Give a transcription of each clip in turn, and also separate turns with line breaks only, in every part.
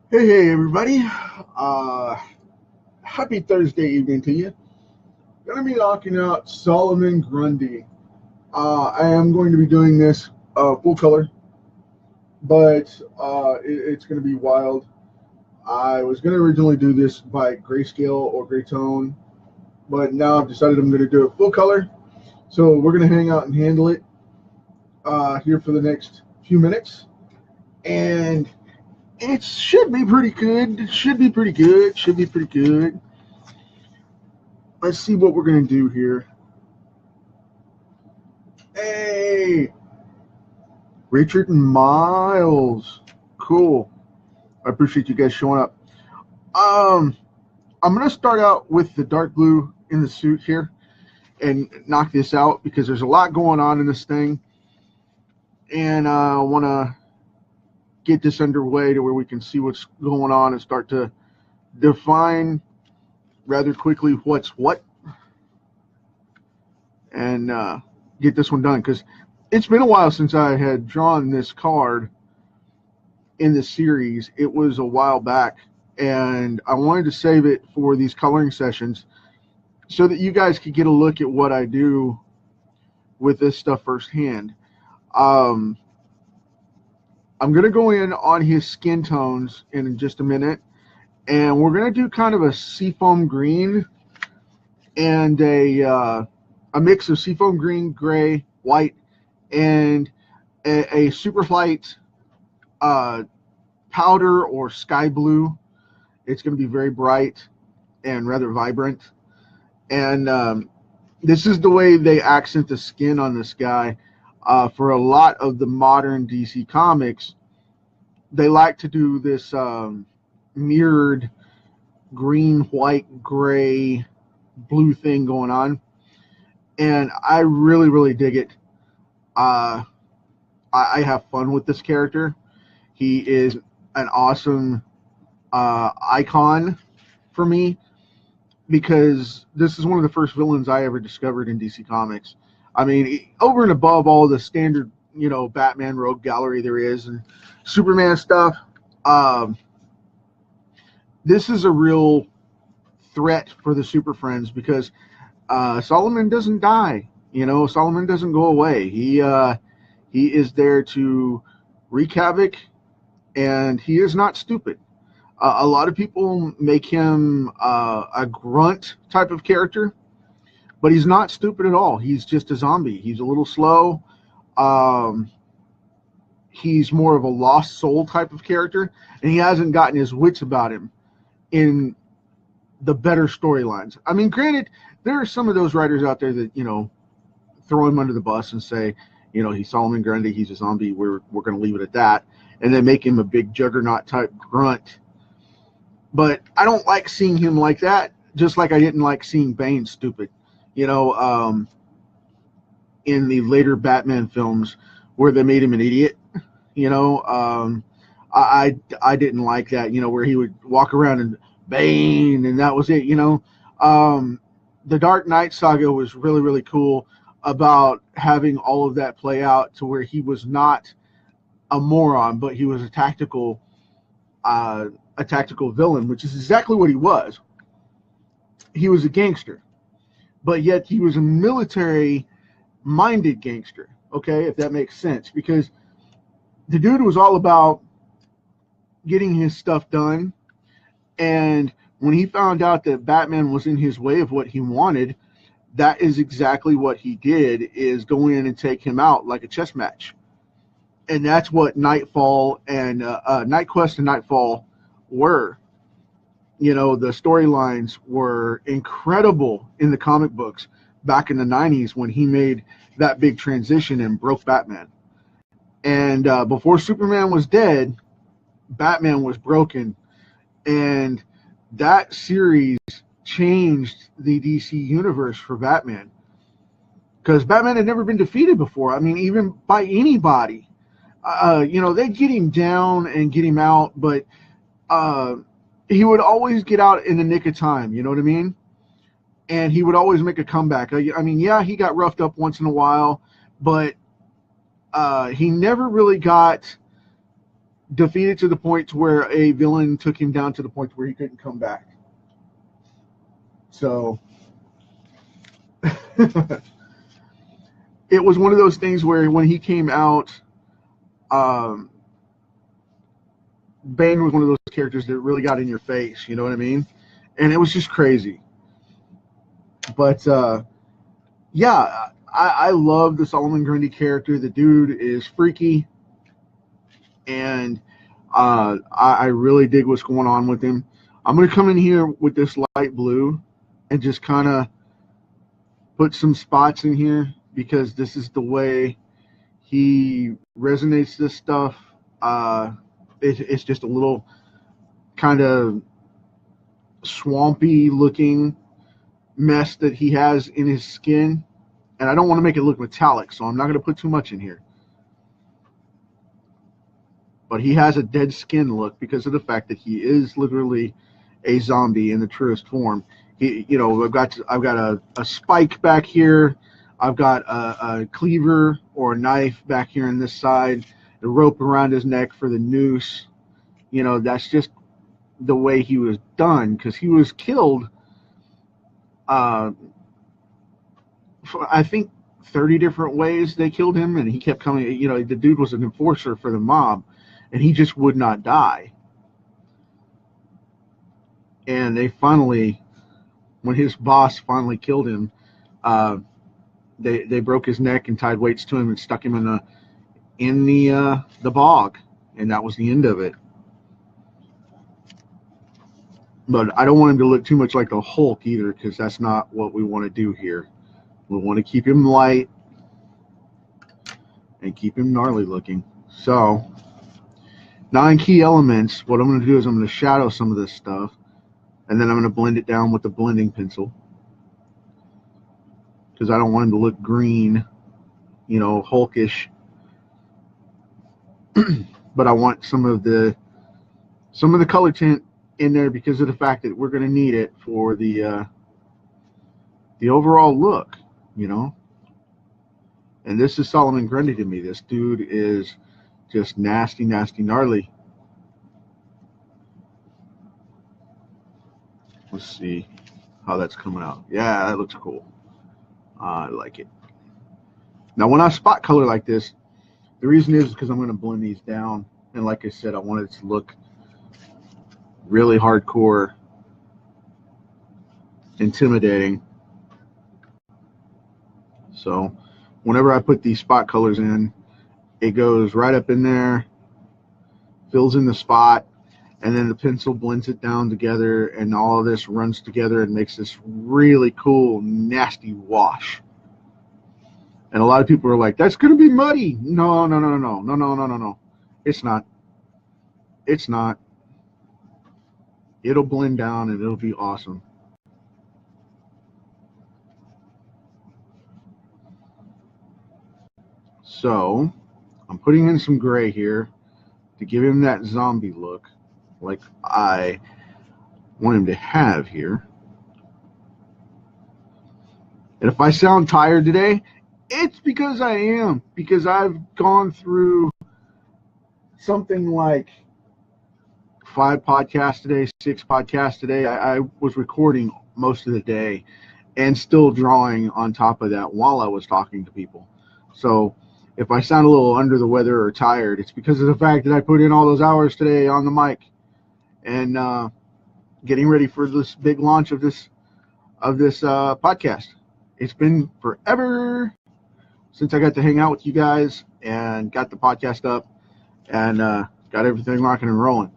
Hey, everybody. Happy Thursday evening to you. Gonna be knocking out Solomon Grundy. I am going to be doing this full color, but it's gonna be wild. I was gonna originally do this by grayscale or gray tone, but now I've decided I'm gonna do it full color. So we're gonna hang out and handle it here for the next few minutes, and it should be pretty good. Should be pretty good. Should be pretty good. Let's see what we're gonna do here. Hey, Richard and Miles. Cool. I appreciate you guys showing up. Um, I'm gonna start out with the dark blue in the suit here and knock this out because there's a lot going on in this thing, and I want to get this underway to where we can see what's going on and start to define rather quickly what's what, and get this one done because it's been a while since I had drawn this card in the series. It was a while back, and I wanted to save it for these coloring sessions so that you guys could get a look at what I do with this stuff firsthand. Um, I'm going to go in on his skin tones in just a minute, and we're going to do kind of a seafoam green and a mix of seafoam green, gray, white, and a super light powder or sky blue. It's going to be very bright and rather vibrant. And this is the way they accent the skin on this guy. For a lot of the modern DC comics, they like to do this mirrored green, white, gray, blue thing going on. And I really, really dig it. I have fun with this character. He is an awesome icon for me because this is one of the first villains I ever discovered in DC Comics. I mean, over and above all the standard, Batman Rogue Gallery there is and Superman stuff, this is a real threat for the Super Friends because Solomon doesn't die. Solomon doesn't go away. He is there to wreak havoc, and he is not stupid. A lot of people make him a grunt type of character, but he's not stupid at all. He's just a zombie. He's a little slow. Um, he's more of a lost soul type of character, and he hasn't gotten his wits about him in the better storylines. I mean, granted, there are some of those writers out there that throw him under the bus and say, he's Solomon Grundy, he's a zombie. We're going to leave it at that, and then make him a big juggernaut type grunt. But I don't like seeing him like that. Just like I didn't like seeing Bane stupid. In the later Batman films where they made him an idiot. I didn't like that. Where he would walk around and Bane, and that was it. The Dark Knight saga was really, really cool about having all of that play out to where he was not a moron, but he was a tactical villain, which is exactly what he was. He was a gangster, but yet he was a military-minded gangster. Okay, if that makes sense, because the dude was all about getting his stuff done, and when he found out that Batman was in his way of what he wanted, that is exactly what he did, is go in and take him out like a chess match. And that's what Nightfall and Night Quest and Nightfall were. The storylines were incredible in the comic books back in the 90s when he made that big transition and broke Batman. And before Superman was dead, Batman was broken. And that series changed the DC universe for Batman. Because Batman had never been defeated before. I mean, even by anybody. They'd get him down and get him out, but he would always get out in the nick of time, you know what I mean? And he would always make a comeback. I mean, yeah, he got roughed up once in a while, but he never really got defeated to the point to where a villain took him down to the point where he couldn't come back. So it was one of those things where when he came out, Bane was one of those characters that really got in your face, you know what I mean? And it was just crazy. But yeah, I love the Solomon Grundy character. The dude is freaky, and I really dig what's going on with him. I'm going to come in here with this light blue and just kind of put some spots in here because this is the way he resonates this stuff. It's just a little kind of swampy looking mess that he has in his skin, and I don't want to make it look metallic, so I'm not going to put too much in here. But he has a dead skin look because of the fact that he is literally a zombie in the truest form. You know, I've got a spike back here. I've got a cleaver or a knife back here on this side. The rope around his neck for the noose. You know, that's just the way he was done because he was killed. I think 30 different ways they killed him, and he kept coming. You know, the dude was an enforcer for the mob, and he just would not die. And they finally, when his boss finally killed him, they broke his neck and tied weights to him and stuck him in the bog, and that was the end of it. But I don't want him to look too much like the Hulk either, because that's not what we want to do here. We want to keep him light and keep him gnarly looking. So 9 key elements. What I'm going to do is I'm going to shadow some of this stuff, and then I'm going to blend it down with the blending pencil, because I don't want him to look green, you know, Hulkish. But I want some of the color tint in there because of the fact that we're going to need it for the overall look, you know. And this is Solomon Grundy to me. This dude is just nasty, nasty, gnarly. Let's see how that's coming out. Yeah, that looks cool. I like it. Now, when I spot color like this, the reason is because I'm going to blend these down. And like I said, I want it to look really hardcore, intimidating. So whenever I put these spot colors in, it goes right up in there, fills in the spot, and then the pencil blends it down together, and all of this runs together and makes this really cool, nasty wash. And a lot of people are like, that's going to be muddy. No. It's not. It's not. It'll blend down and it'll be awesome. So I'm putting in some gray here to give him that zombie look like I want him to have here. And if I sound tired today, it's because I am, because I've gone through something like 5 podcasts today, 6 podcasts today. I was recording most of the day and still drawing on top of that while I was talking to people. So if I sound a little under the weather or tired, it's because of the fact that I put in all those hours today on the mic and getting ready for this big launch of this podcast. It's been forever since I got to hang out with you guys and got the podcast up and got everything rocking and rolling.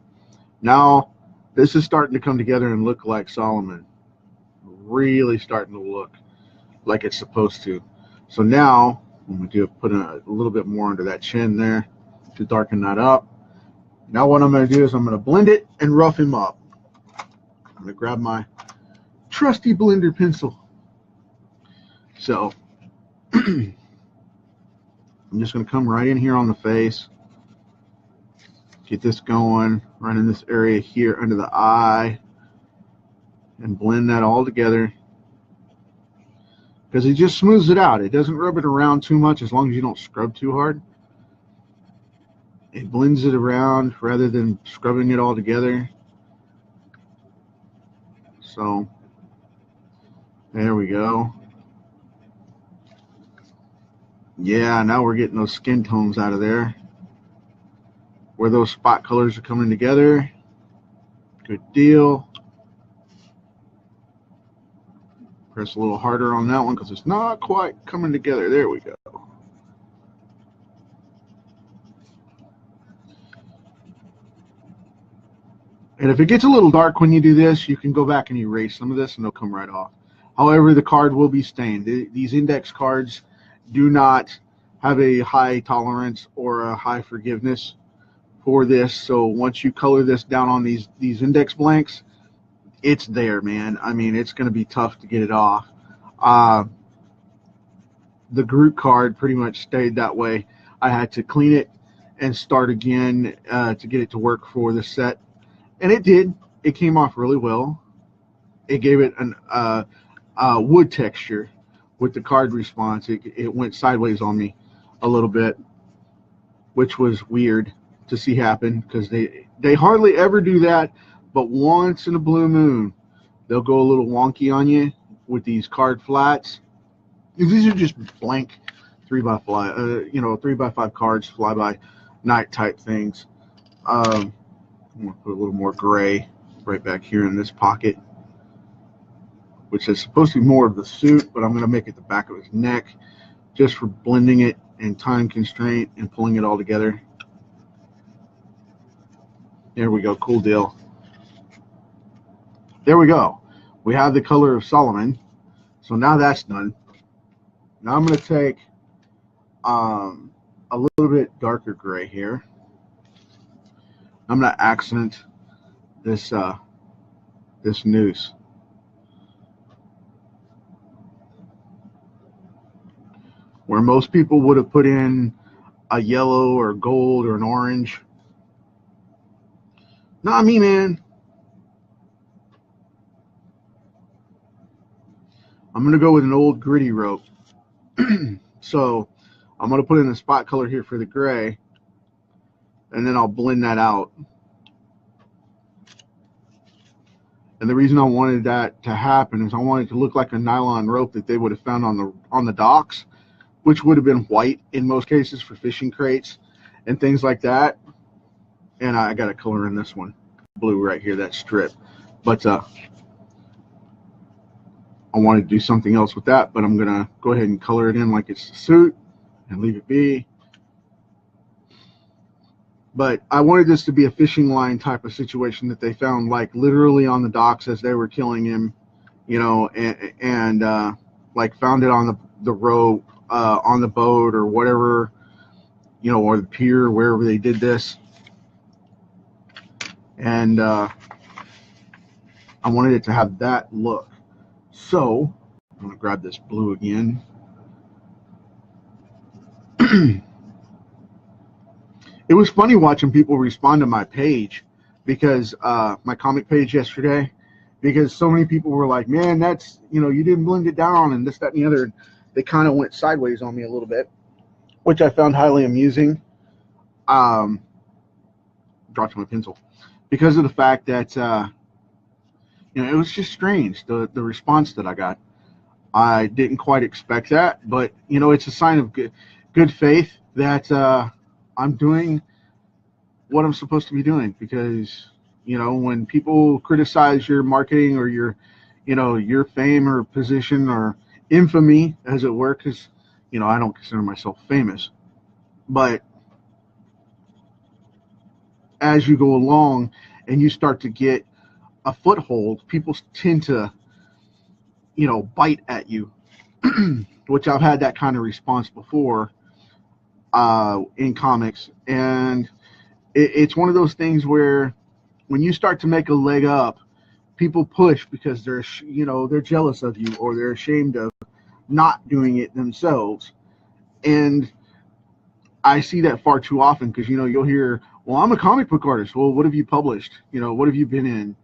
Now, this is starting to come together and look like Solomon. Really starting to look like it's supposed to. So now, I'm going to put a little bit more under that chin there to darken that up. Now what I'm going to do is I'm going to blend it and rough him up. I'm going to grab my trusty blender pencil. So, I'm just going to come right in here on the face. Get this going right in this area here under the eye and blend that all together, because it just smooths it out. It doesn't rub it around too much as long as you don't scrub too hard. It blends it around rather than scrubbing it all together. So there we go. Yeah, now we're getting those skin tones out of there where those spot colors are coming together. Good deal. Press a little harder on that one because it's not quite coming together. There we go. And if it gets a little dark when you do this, you can go back and erase some of this and it'll come right off. However, the card will be stained. These index cards do not have a high tolerance or a high forgiveness for this. So once you color this down on these index blanks, it's there, man. I mean, it's going to be tough to get it off. The Groot card pretty much stayed that way. I had to clean it and start again to get it to work for the set. And it did. It came off really well. It gave it an wood texture with the card response. It went sideways on me a little bit, which was weird to see happen because they hardly ever do that, but once in a blue moon, they'll go a little wonky on you with these card flats. These are just blank 3x5 cards, fly by night type things. I'm going to put a little more gray right back here in this pocket, which is supposed to be more of the suit, but I'm going to make it the back of his neck just for blending it and time constraint and pulling it all together. There we go. Cool deal. There we go. We have the color of Solomon. So now that's done. Now I'm going to take a little bit darker gray here. I'm going to accent this this noose. Where most people would have put in a yellow or gold or an orange. Not me, man. I'm going to go with an old gritty rope. So I'm going to put in a spot color here for the gray, and then I'll blend that out. And the reason I wanted that to happen is I wanted it to look like a nylon rope that they would have found on the docks, which would have been white in most cases for fishing crates and things like that. And I got a color in this one, blue right here, that strip. But I wanted to do something else with that, but I'm going to go ahead and color it in like it's the suit and leave it be. But I wanted this to be a fishing line type of situation that they found like literally on the docks as they were killing him, you know, and like found it on the rope, on the boat or whatever, you know, or the pier, wherever they did this. And I wanted it to have that look. So I'm going to grab this blue again. It was funny watching people respond to my page, because my comic page yesterday, because so many people were like, man, that's, you know, you didn't blend it down and this, that, and the other. They kind of went sideways on me a little bit, which I found highly amusing. Dropped my pencil because of the fact that, you know, it was just strange, the response that I got. I didn't quite expect that, but, you know, it's a sign of good faith that I'm doing what I'm supposed to be doing, because, you know, when people criticize your marketing or your, you know, your fame or position or infamy, as it were, because, you know, I don't consider myself famous, but as you go along and you start to get a foothold, people tend to, you know, bite at you, which I've had that kind of response before in comics. And it's one of those things where when you start to make a leg up, people push because they're, you know, they're jealous of you, or they're ashamed of not doing it themselves. And I see that far too often, because, you know, you'll hear, well, I'm a comic book artist. Well, what have you published? You know, what have you been in?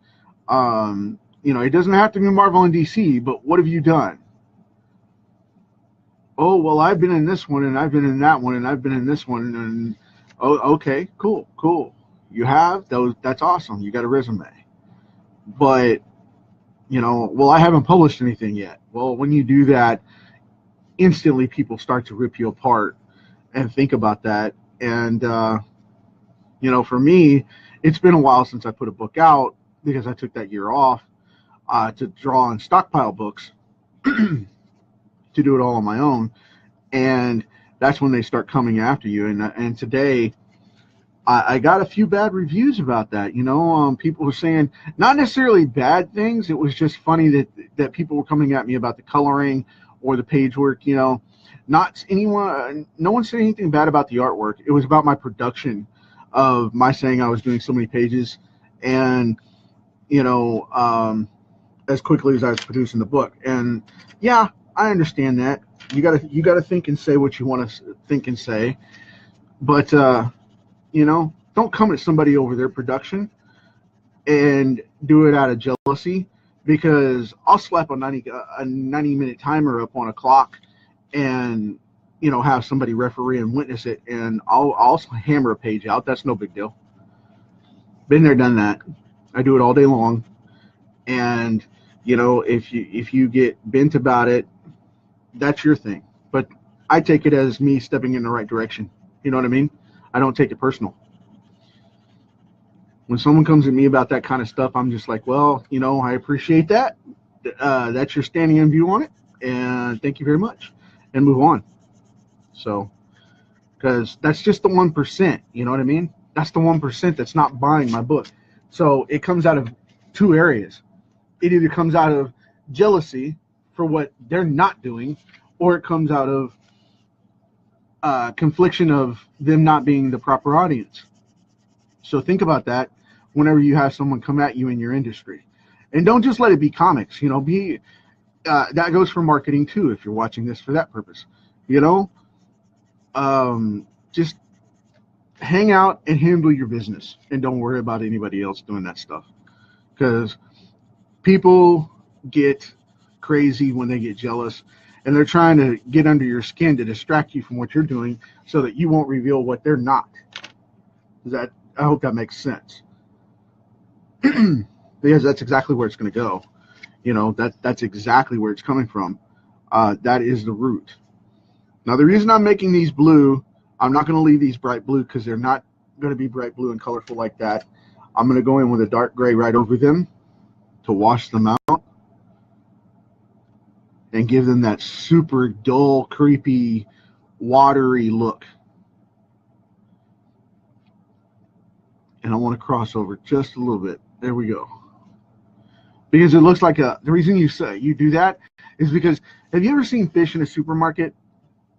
You know, it doesn't have to be Marvel and DC, but what have you done? Oh, well, I've been in this one, and I've been in that one, and I've been in this one, and Oh, okay, cool, cool. You have those. That's awesome. You got a resume. But, well, I haven't published anything yet. Well, when you do that, instantly people start to rip you apart and think about that. And, for me, it's been a while since I put a book out because I took that year off to draw and stockpile books to do it all on my own. And that's when they start coming after you. And today, I got a few bad reviews about that. People were saying not necessarily bad things. It was just funny that people were coming at me about the coloring or the page work. Not anyone, no one said anything bad about the artwork. It was about my production of my saying I was doing so many pages, and you know, as quickly as I was producing the book. And yeah, I understand that. You gotta think and say what you want to think and say, but don't come at somebody over their production and do it out of jealousy, because I'll slap a 90-minute timer up on a clock and have somebody referee and witness it, and I'll hammer a page out. That's no big deal. Been there, done that. I do it all day long. And if you get bent about it, that's your thing. But I take it as me stepping in the right direction. You know what I mean? I don't take it personal. When someone comes at me about that kind of stuff, I'm just like, well, I appreciate that. That's your standing and view on it, and thank you very much, and move on. So, because that's just the 1%. You know what I mean? That's the 1% that's not buying my book. So it comes out of two areas. It either comes out of jealousy for what they're not doing, or it comes out of confliction of them not being the proper audience. So think about that whenever you have someone come at you in your industry, and don't just let it be comics. Be that goes for marketing too. If you're watching this for that purpose, just hang out and handle your business, and don't worry about anybody else doing that stuff, because people get crazy when they get jealous, and they're trying to get under your skin to distract you from what you're doing so that you won't reveal what they're not. I hope that makes sense. Because that's exactly where it's going to go. That's exactly where it's coming from. That is the root. Now, the reason I'm making these blue, I'm not going to leave these bright blue because they're not going to be bright blue and colorful like that. I'm going to go in with a dark gray right over them to wash them out and give them that super dull, creepy, watery look. And I want to cross over just a little bit. There we go. Because it looks like the reason you do that is because, have you ever seen fish in a supermarket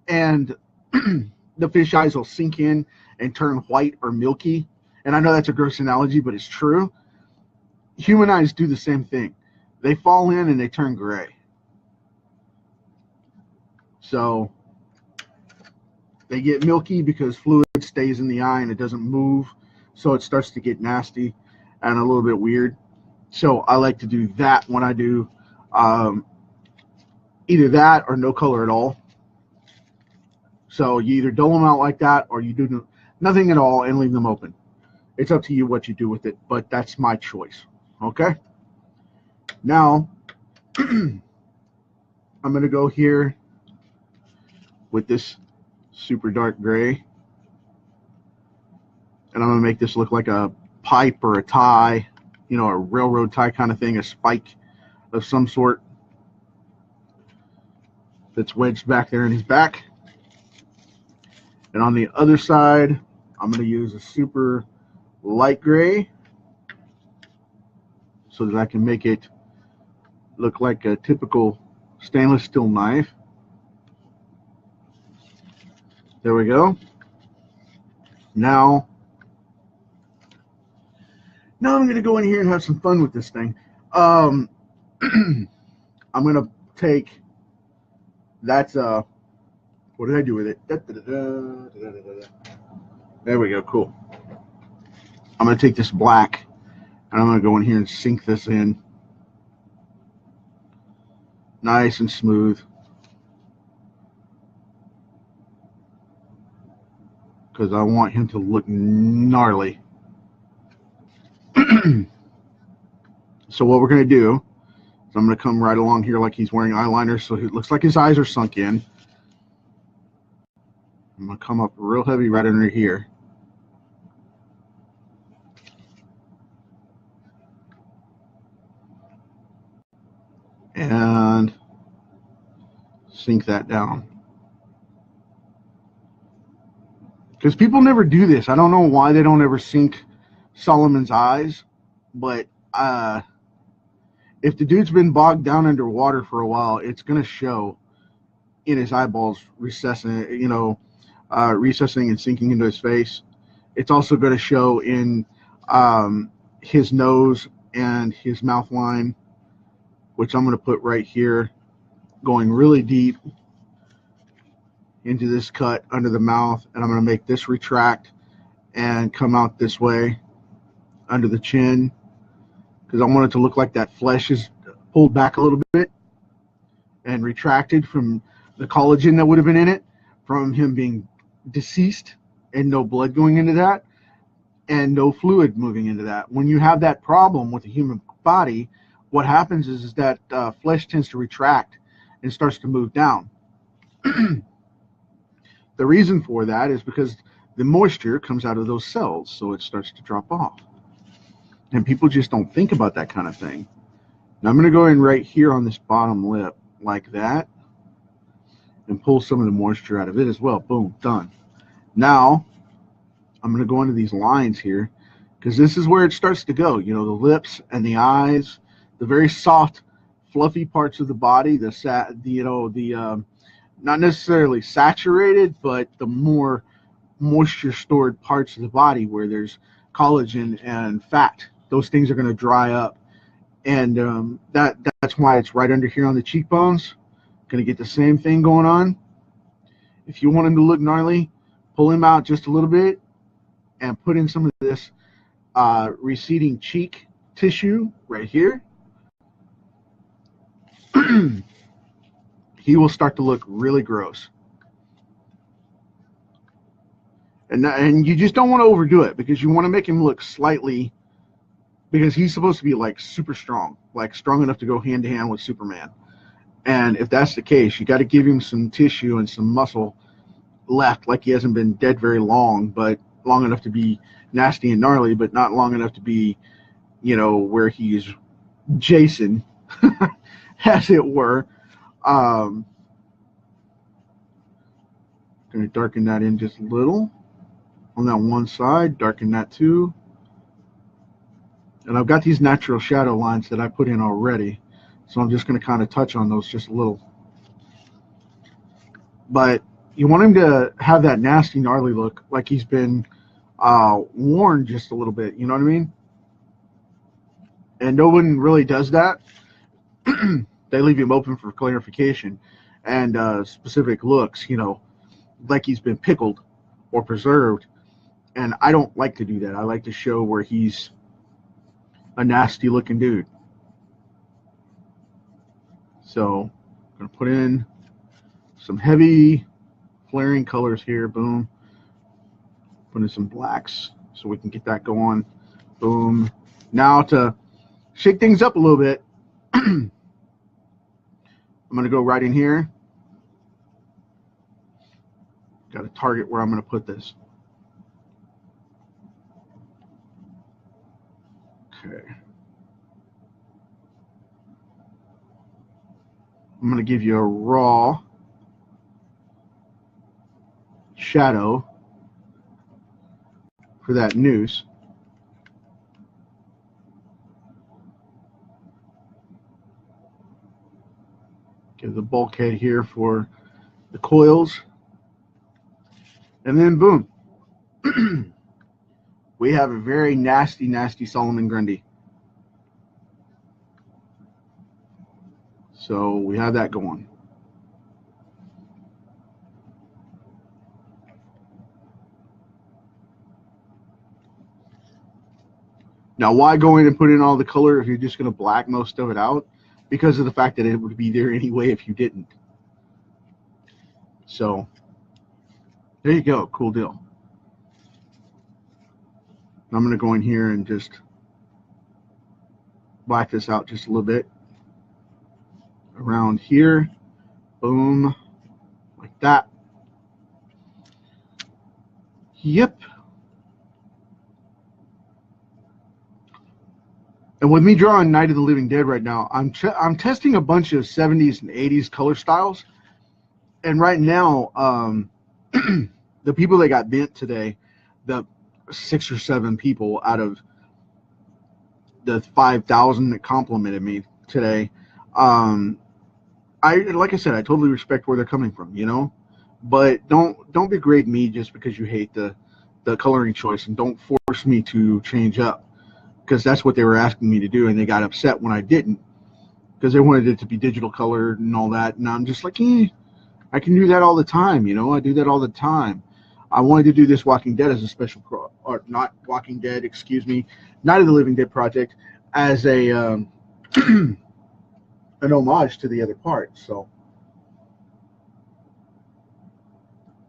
and the fish eyes will sink in and turn white or milky? And I know that's a gross analogy, but it's true. Human eyes do the same thing. They fall in and they turn gray. So they get milky because fluid stays in the eye and it doesn't move. So it starts to get nasty and a little bit weird. So I like to do that when I do either that or no color at all. So you either dull them out like that, or you do nothing at all and leave them open. It's up to you what you do with it, but that's my choice. Okay? Now, I'm going to go here with this super dark gray, and I'm going to make this look like a pipe or a tie, a railroad tie kind of thing, a spike of some sort that's wedged back there in his back. And on the other side, I'm going to use a super light gray so that I can make it look like a typical stainless steel knife. There we go. Now I'm going to go in here and have some fun with this thing. I'm going to take that's what did I do with it? There we go. Cool. I'm going to take this black and I'm going to go in here and sink this in nice and smooth. because I want him to look gnarly. So what we're going to do is I'm going to come right along here like he's wearing eyeliner, so it looks like his eyes are sunk in. I'm going to come up real heavy right under here. And sink that down. Because people never do this. I don't know why they don't ever sink Solomon's eyes, but if the dude's been bogged down underwater for a while, it's going to show in his eyeballs recessing, recessing and sinking into his face. It's also going to show in his nose and his mouth line, which I'm going to put right here, going really deep into this cut under the mouth, and I'm going to make this retract and come out this way under the chin, because I want it to look like that flesh is pulled back a little bit and retracted from the collagen that would have been in it from him being deceased, and no blood going into that and no fluid moving into that. When you have that problem with the human body, what happens is that flesh tends to retract and starts to move down. The reason for that is because the moisture comes out of those cells, so it starts to drop off. And people just don't think about that kind of thing. Now I'm going to go in right here on this bottom lip like that and pull some of the moisture out of it as well. Boom, done. Now I'm going to go into these lines here, because this is where it starts to go. You know, the lips and the eyes, the very soft, fluffy parts of the body, not necessarily saturated, but the more moisture stored parts of the body where there's collagen and fat. Those things are going to dry up, and that's why it's right under here on the cheekbones. Going to get the same thing going on. If you want him to look gnarly, pull him out just a little bit and put in some of this receding cheek tissue right here. He will start to look really gross. And you just don't want to overdo it, because you want to make him look slightly, because he's supposed to be like super strong, like strong enough to go hand to hand with Superman. And if that's the case, you got to give him some tissue and some muscle left, like he hasn't been dead very long, but long enough to be nasty and gnarly, but not long enough to be, where he's Jason, as it were. Going to darken that in just a little on that one side, darken that too. And I've got these natural shadow lines that I put in already, so I'm just going to kind of touch on those just a little. But you want him to have that nasty, gnarly look, like he's been worn just a little bit, you know what I mean? And no one really does that. They leave him open for clarification and specific looks, like he's been pickled or preserved. And I don't like to do that. I like to show where he's a nasty looking dude. So I'm going to put in some heavy flaring colors here. Boom. Put in some blacks so we can get that going. Boom. Now to shake things up a little bit, I'm going to go right in here. Got to target where I'm going to put this. Okay. I'm going to give you a raw shadow for that noose. Give the bulkhead here for the coils. And then boom. We have a very nasty, nasty Solomon Grundy. So we have that going. Now, why go in and put in all the color if you're just going to black most of it out? Because of the fact that it would be there anyway if you didn't. So there you go. Cool deal. I'm going to go in here and just black this out just a little bit around here. Boom, like that. Yep. And with me drawing Night of the Living Dead right now, I'm testing a bunch of 70s and 80s color styles. And right now, the people that got bent today, the 6 or 7 people out of the 5,000 that complimented me today, like I said, I totally respect where they're coming from, you know. But don't degrade me just because you hate the coloring choice, and don't force me to change up, because that's what they were asking me to do, and they got upset when I didn't, because they wanted it to be digital colored and all that. And I'm just like, I can do that all the time, you know. I do that all the time. I wanted to do this Walking Dead as a special or not Walking Dead, excuse me, Night of the Living Dead project as a an homage to the other part. So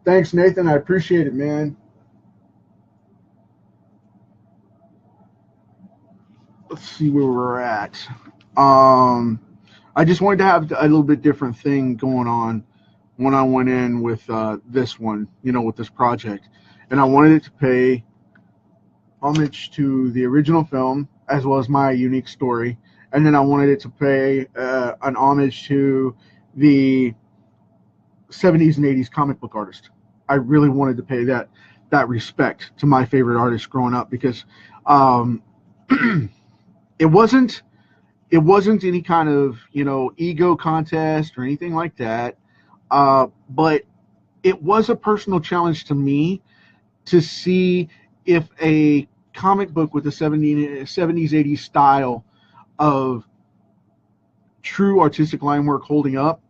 thanks, Nathan. I appreciate it, man. Let's see where we're at. I just wanted to have a little bit different thing going on when I went in with this one, you know, with this project. And I wanted it to pay homage to the original film as well as my unique story. And then I wanted it to pay an homage to the 70s and 80s comic book artist. I really wanted to pay that respect to my favorite artist growing up, because it wasn't any kind of, you know, ego contest or anything like that. But it was a personal challenge to me to see if a comic book with the 70s, 80s style of true artistic line work holding up,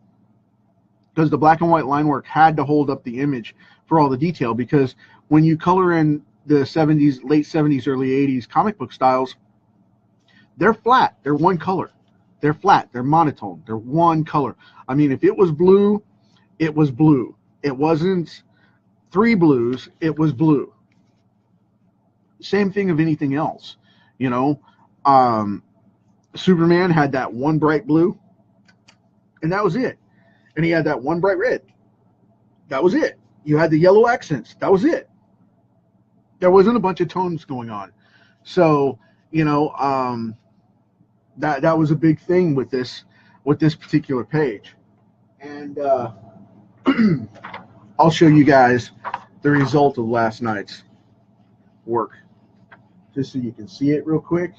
because the black and white line work had to hold up the image for all the detail, because when you color in the 70s, late 70s, early 80s comic book styles, they're flat. They're one color. They're flat. They're monotone. They're one color. I mean, if it was blue, it was blue. It wasn't 3 blues. It was blue. Same thing of anything else. You know, Superman had that one bright blue, and that was it. And he had that one bright red. That was it. You had the yellow accents. That was it. There wasn't a bunch of tones going on. So, you know, that was a big thing with this particular page. And I'll show you guys the result of last night's work, just so you can see it real quick.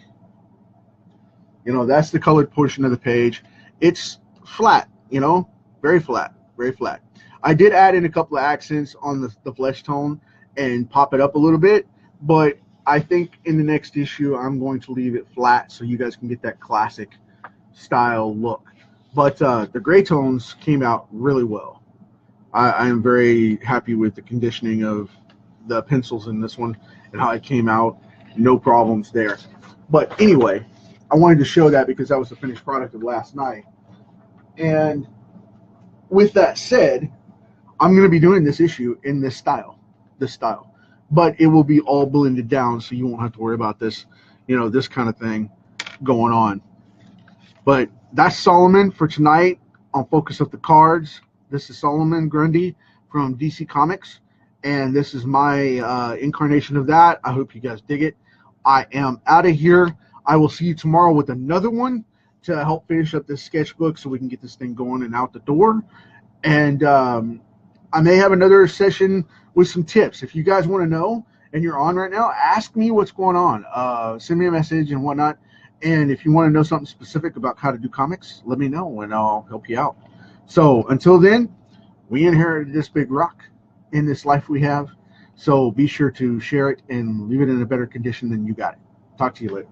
You know, that's the colored portion of the page. It's flat, you know, very flat, very flat. I did add in a couple of accents on the flesh tone and pop it up a little bit, but I think in the next issue I'm going to leave it flat so you guys can get that classic style look. But the gray tones came out really well. I am very happy with the conditioning of the pencils in this one and how it came out. No problems there. But anyway, I wanted to show that because that was the finished product of last night. And with that said, I'm going to be doing this issue in this style. But it will be all blended down, so you won't have to worry about this, you know, this kind of thing going on. But that's Solomon for tonight on Focus of the Cards. This is Solomon Grundy from DC Comics, and this is my incarnation of that. I hope you guys dig it. I am out of here. I will see you tomorrow with another one to help finish up this sketchbook so we can get this thing going and out the door. And I may have another session with some tips. If you guys want to know and you're on right now, ask me what's going on. Send me a message and whatnot. And if you want to know something specific about how to do comics, let me know and I'll help you out. So until then, we inherited this big rock in this life we have. So be sure to share it and leave it in a better condition than you got it. Talk to you later.